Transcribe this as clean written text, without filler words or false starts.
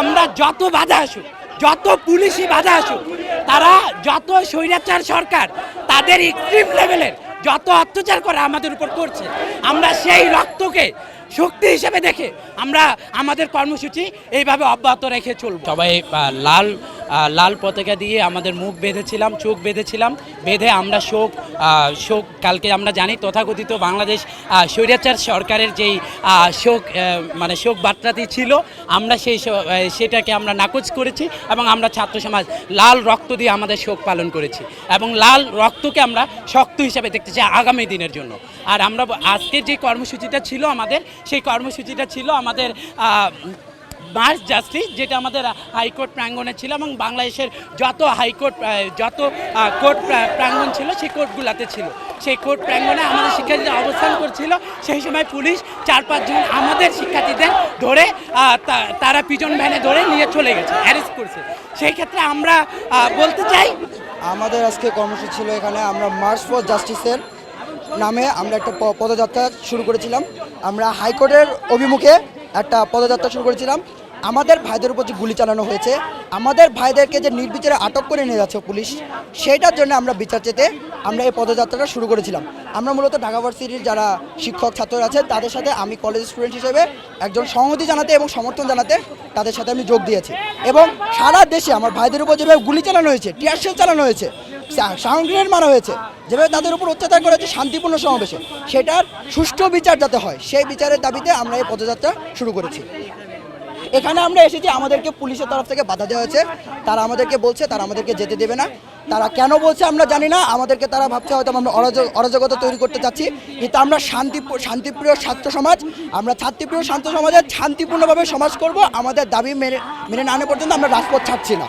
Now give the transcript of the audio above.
আমরা যত বাধা আসুক, যত পুলিশি বাধা আসুক, তারা যত স্বৈরাচার সরকার তাদের এক্সট্রিম লেভেলের যত অত্যাচার করে আমাদের উপর করছে, আমরা সেই রক্তকে শক্তি হিসেবে দেখে আমরা আমাদের কর্মসূচি এইভাবে অব্যাহত রেখে চলব। সবাই লাল পতাকা দিয়ে আমাদের মুখ বেঁধেছিলাম, চোখ বেঁধেছিলাম, বেঁধে আমরা শোক কালকে আমরা জানি তথাকথিত বাংলাদেশ স্বৈরাচার সরকারের যেই শোক বার্তাটি ছিল, আমরা সেটাকে আমরা নাকচ করেছি এবং আমরা ছাত্র সমাজ লাল রক্ত দিয়ে আমাদের শোক পালন করেছি এবং লাল রক্তকে আমরা শক্ত হিসাবে দেখতে চাই আগামী দিনের জন্য। আর আমরা আজকের যে কর্মসূচিটা ছিল আমাদের, সেই কর্মসূচিটা ছিল আমাদের মার্চ জাস্টিস, যেটা আমাদের হাইকোর্ট প্রাঙ্গণে ছিল এবং বাংলাদেশের যত কোর্ট প্রাঙ্গণ ছিল সেই কোর্টগুলোতে ছিল। সেই কোর্ট প্রাঙ্গণে আমাদের শিক্ষার্থীরা অবস্থান করছিল। সেই সময় পুলিশ 4-5 জন আমাদের শিক্ষার্থীদের ধরে তারা পিজন ভ্যানে ধরে নিয়ে চলে গেছে, অ্যারেস্ট করছে। সেই ক্ষেত্রে আমরা বলতে চাই, আমাদের আজকে কর্মসূচি ছিল এখানে আমরা মার্চ ফর জাস্টিসের নামে আমরা একটা পদযাত্রা শুরু করেছিলাম। আমরা হাইকোর্টের অভিমুখে একটা পদযাত্রা শুরু করেছিলাম। আমাদের ভাইদের উপর যে গুলি চালানো হয়েছে, আমাদের ভাইদেরকে যে নির্বিচারে আটক করে নিয়ে যাচ্ছে পুলিশ, সেইটার জন্য আমরা বিচার চেতে আমরা এই পদযাত্রাটা শুরু করেছিলাম। আমরা মূলত ঢাকা ভার্সিটির যারা শিক্ষক ছাত্ররা আছেন তাদের সাথে আমি কলেজ স্টুডেন্ট হিসেবে একজন সংহতি জানাতে এবং সমর্থন জানাতে তাদের সাথে আমি যোগ দিয়েছি। এবং সারা দেশে আমার ভাইদের উপর যেভাবে গুলি চালানো হয়েছে, টিয়ার শেল চালানো হয়েছে, সাউন্ড গ্রেনেড মারা হয়েছে, যেভাবে তাদের উপর অত্যাচার করা হয়েছে শান্তিপূর্ণ সমাবেশে, সেটার সুষ্ঠু বিচার যাতে হয় সেই বিচারের দাবিতে আমরা এই পদযাত্রা শুরু করেছি। এখানে আমরা এসেছি, আমাদেরকে পুলিশের তরফ থেকে বাধা দেওয়া হয়েছে। তারা আমাদেরকে বলছে তারা আমাদেরকে যেতে দেবে না। তারা কেন বলছে আমরা জানি না। আমাদেরকে তারা ভাবছে হয়তো আমরা অরাজকতা তৈরি করতে চাচ্ছি, কিন্তু আমরা শান্তিপ্রিয় ছাত্র সমাজ, আমরা ছাত্রীপ্রিয় শান্ত সমাজের শান্তিপূর্ণভাবে সমাজ করব। আমাদের দাবি মেনে না আনা পর্যন্ত আমরা রাজপথ ছাড়ছি না।